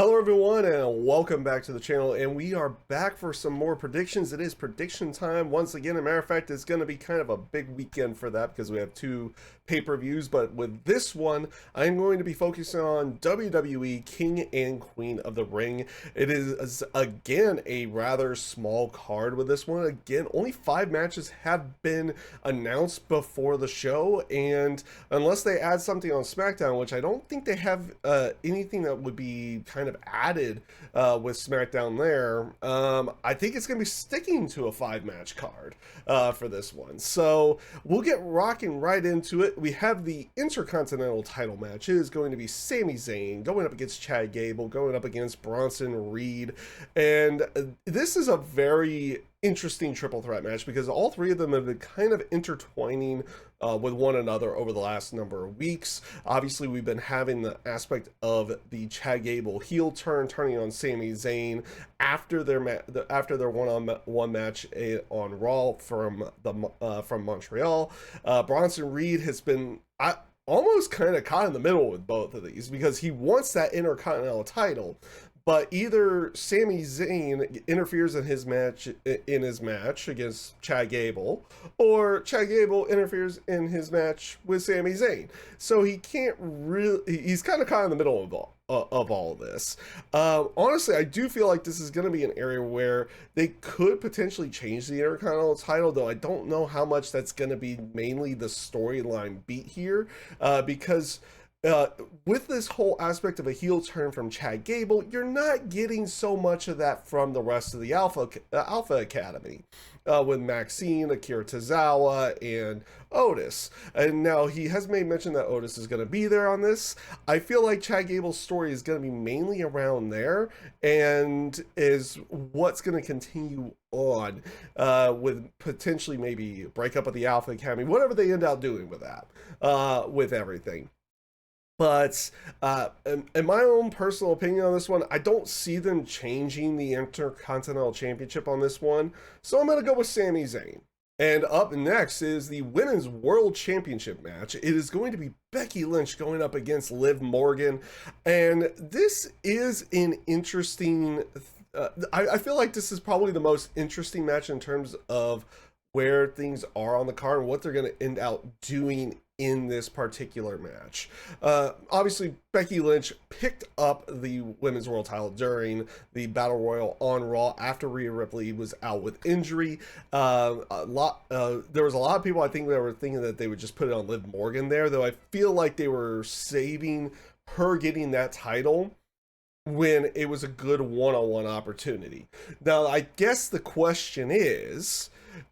Hello everyone and welcome back to the channel, and we are back for some more predictions. It is prediction time once again. As a matter of fact, it's going to be kind of a big weekend for that because we have two pay-per-views, but with this one I'm going to be focusing on WWE King and Queen of the Ring. It is again a rather small card with this one. Again, only 5 matches have been announced before the show, and unless they add something on SmackDown, which I don't think they have anything that would be kind of added with SmackDown there, I think it's going to be sticking to a 5-match card for this one. So we'll get rocking right into it. We have the Intercontinental title match. It is going to be Sami Zayn going up against Chad Gable, going up against Bronson Reed, and this is a very interesting triple threat match because all three of them have been kind of intertwining with one another over the last number of weeks. Obviously, we've been having the aspect of the Chad Gable heel turning on Sami Zayn after their one-on-one match on Raw from Montreal. Bronson Reed has been almost kind of caught in the middle with both of these because he wants that Intercontinental title, but either Sami Zayn interferes in his match against Chad Gable, or Chad Gable interferes in his match with Sami Zayn. So he can't he's kind of caught in the middle of all this. Honestly, I do feel like this is going to be an area where they could potentially change the Intercontinental title, though I don't know how much that's going to be mainly the storyline beat here, because with this whole aspect of a heel turn from Chad Gable, you're not getting so much of that from the rest of the Alpha Academy, with Maxine, Akira Tozawa, and Otis. And now he has made mention that Otis is going to be there on this. I feel like Chad Gable's story is going to be mainly around there, and is what's going to continue on with potentially maybe breakup of the Alpha Academy, whatever they end up doing with that, with everything. But in my own personal opinion on this one, I don't see them changing the Intercontinental Championship on this one. So I'm going to go with Sami Zayn. And up next is the Women's World Championship match. It is going to be Becky Lynch going up against Liv Morgan. And this is an interesting... I feel like this is probably the most interesting match in terms of where things are on the card and what they're going to end out doing in this particular match. Obviously, Becky Lynch picked up the Women's World title during the Battle Royal on Raw after Rhea Ripley was out with injury. There was a lot of people, I think, that were thinking that they would just put it on Liv Morgan there, though I feel like they were saving her getting that title when it was a good one-on-one opportunity. Now, I guess the question is,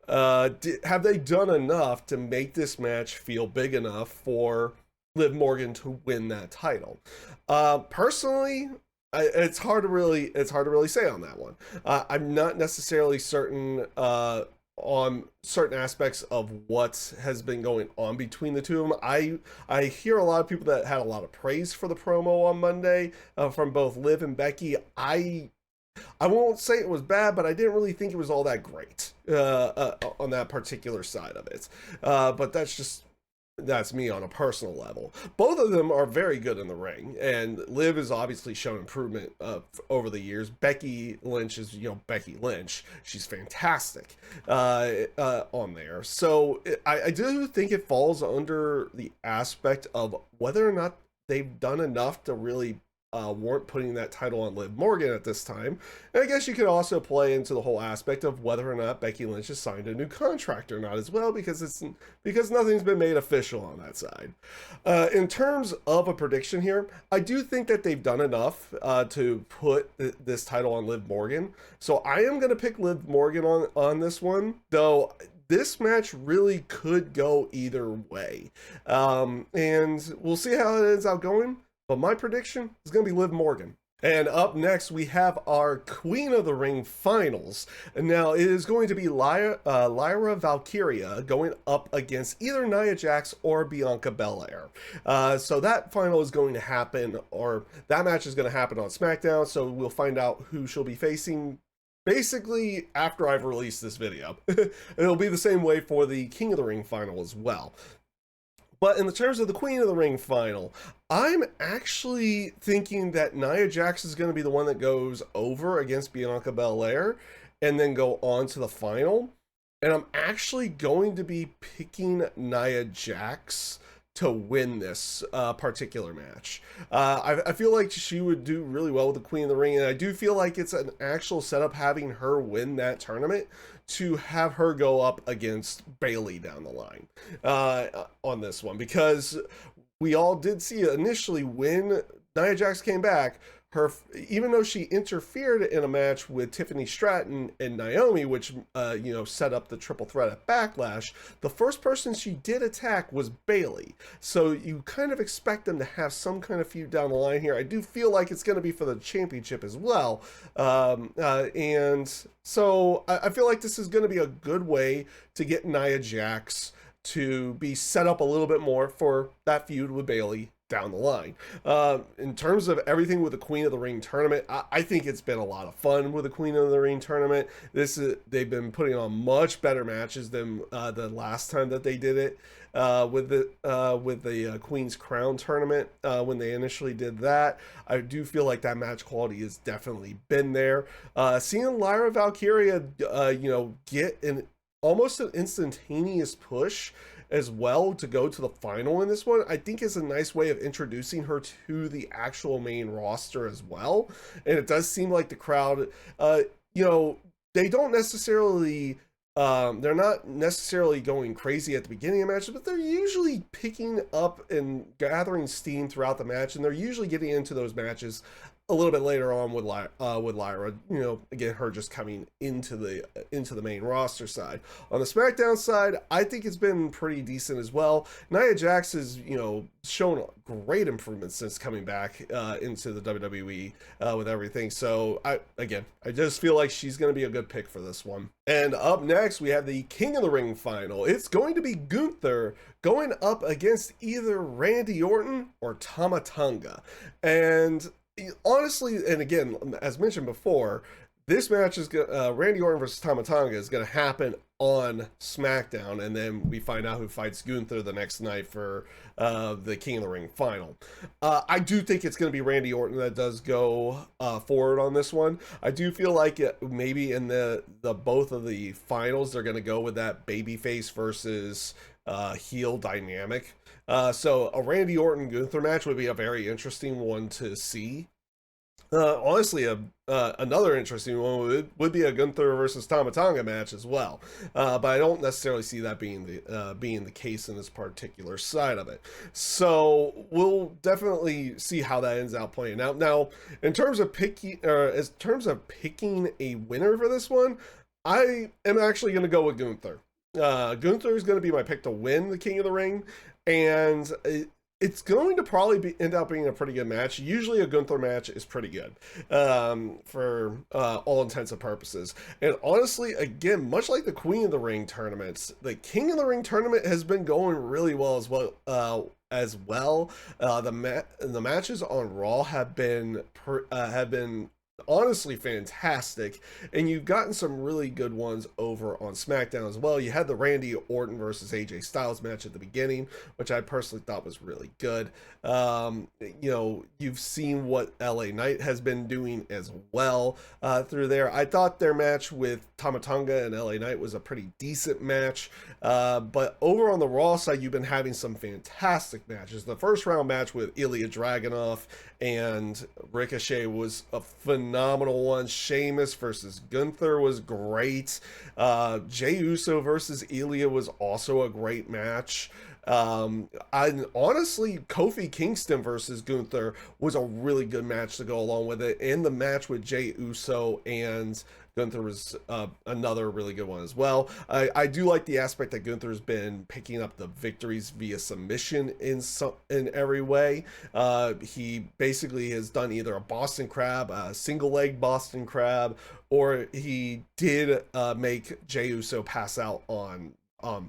have they done enough to make this match feel big enough for Liv Morgan to win that title? Personally, it's hard to really say on that one. I'm not necessarily certain on certain aspects of what has been going on between the two of them. I hear a lot of people that had a lot of praise for the promo on Monday from both Liv and Becky. I won't say it was bad, but I didn't really think it was all that great on that particular side of it. But that's me on a personal level. Both of them are very good in the ring, and Liv has obviously shown improvement over the years. Becky Lynch is, Becky Lynch. She's fantastic on there. So I do think it falls under the aspect of whether or not they've done enough to really weren't putting that title on Liv Morgan at this time. And I guess you could also play into the whole aspect of whether or not Becky Lynch has signed a new contract or not as well, because nothing's been made official on that side. In terms of a prediction here, I do think that they've done enough to put this title on Liv Morgan. So I am going to pick Liv Morgan on this one, though this match really could go either way. And we'll see how it ends up going. But my prediction is going to be Liv Morgan. And up next, we have our Queen of the Ring finals. And now it is going to be Lyra Valkyria going up against either Nia Jax or Bianca Belair. So that final is going to happen, or that match is going to happen on SmackDown. So we'll find out who she'll be facing basically after I've released this video. It'll be the same way for the King of the Ring final as well. But in the terms of the Queen of the Ring final, I'm actually thinking that Nia Jax is going to be the one that goes over against Bianca Belair and then go on to the final. And I'm actually going to be picking Nia Jax to win this particular match. I feel like she would do really well with the Queen of the Ring, and I do feel like it's an actual setup having her win that tournament to have her go up against Bayley down the line on this one, because we all did see initially when Nia Jax came back, her, even though she interfered in a match with Tiffany Stratton and Naomi, which set up the triple threat at Backlash, the first person she did attack was Bayley. So you kind of expect them to have some kind of feud down the line here. I do feel like it's going to be for the championship as well, and so I feel like this is going to be a good way to get Nia Jax to be set up a little bit more for that feud with Bayley down the line. In terms of everything with the Queen of the Ring tournament, I think it's been a lot of fun with the Queen of the Ring tournament. They've been putting on much better matches than the last time that they did it with the Queen's Crown tournament when they initially did that. I do feel like that match quality has definitely been there. Seeing Lyra Valkyria, get almost an instantaneous push as well to go to the final in this one, I think is a nice way of introducing her to the actual main roster as well. And it does seem like the crowd, they don't necessarily, they're not necessarily going crazy at the beginning of matches, but they're usually picking up and gathering steam throughout the match, and they're usually getting into those matches a little bit later on with Lyra, again, her just coming into the main roster side. On the SmackDown side, I think it's been pretty decent as well. Nia Jax has, shown great improvements since coming back into the WWE with everything. So I just feel like she's going to be a good pick for this one. And up next, we have the King of the Ring final. It's going to be Gunther going up against either Randy Orton or Tama Tonga. And honestly, and again, as mentioned before, this match is Randy Orton versus Tama Tonga is going to happen on SmackDown, and then we find out who fights Gunther the next night for the King of the Ring final. I do think it's going to be Randy Orton that does go forward on this one. I do feel like maybe in the both of the finals they're going to go with that babyface versus heel dynamic. So a Randy Orton Gunther match would be a very interesting one to see. Honestly, another interesting one would be a Gunther versus Tama Tonga match as well, but I don't necessarily see that being the case in this particular side of it. So we'll definitely see how that ends out playing out. Now, in terms of picking a winner for this one, I am actually going to go with Gunther. Gunther is going to be my pick to win the King of the Ring, and it's going to probably end up being a pretty good match. Usually a Gunther match is pretty good for all intents and purposes. And honestly, again, much like the Queen of the Ring tournaments, the King of the Ring tournament has been going really well as well. The matches on Raw have been honestly fantastic, and you've gotten some really good ones over on SmackDown as well. You had the Randy Orton versus AJ Styles match at the beginning, which I personally thought was really good. You've seen what LA Knight has been doing as well through there. I thought their match with Tama Tonga and LA Knight was a pretty decent match, but over on the Raw side, you've been having some fantastic matches. The first round match with Ilya Dragunov and Ricochet was a phenomenal one. Sheamus versus Gunther was great. Jey Uso versus Ilya was also a great match. And honestly, Kofi Kingston versus Gunther was a really good match to go along with it. And the match with Jey Uso and Gunther was another really good one as well. I do like the aspect that Gunther's been picking up the victories via submission in every way. He basically has done either a Boston Crab, a single leg Boston Crab, or he did make Jey Uso pass out on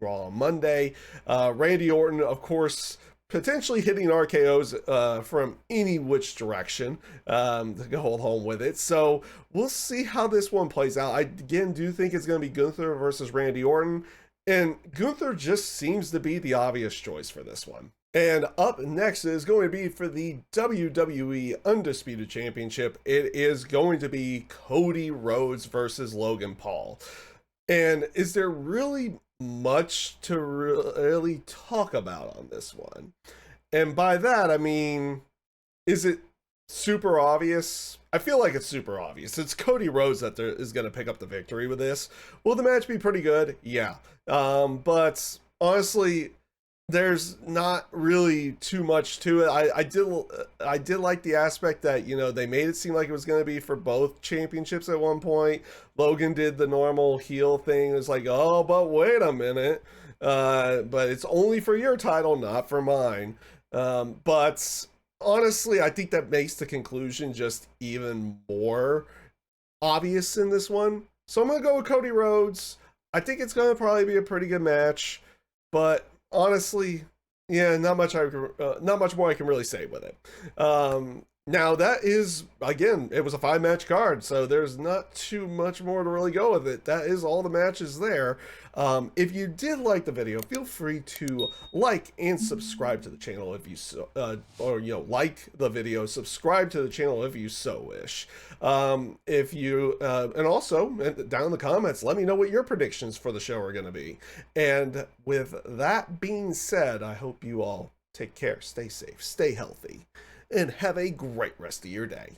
Raw on Monday. Randy Orton, of course, potentially hitting RKOs from any which direction to go home with it. So we'll see how this one plays out. I again do think it's going to be Gunther versus Randy Orton, and Gunther just seems to be the obvious choice for this one. And up next is going to be for the WWE Undisputed Championship. It is going to be Cody Rhodes versus Logan Paul. And is there really much to really talk about on this one? And by that, I mean, is it super obvious? I feel like it's super obvious. It's Cody Rhodes that is going to pick up the victory with this. Will the match be pretty good? Yeah. But honestly, there's not really too much to it. I did like the aspect that, you know, they made it seem like it was going to be for both championships at one point. Logan did the normal heel thing. It was like, oh, but wait a minute. But it's only for your title, not for mine. But honestly, I think that makes the conclusion just even more obvious in this one. So I'm going to go with Cody Rhodes. I think it's going to probably be a pretty good match. But honestly, yeah, not much more I can really say with it. Now that is, again, it was a 5-match card, so there's not too much more to really go with it. That is all the matches there. If you did like the video, feel free to like and subscribe to the channel if you so, or you know, like the video, subscribe to the channel if you so wish. If you and also down in the comments, let me know what your predictions for the show are going to be. And with that being said, I hope you all take care, stay safe, stay healthy, and have a great rest of your day.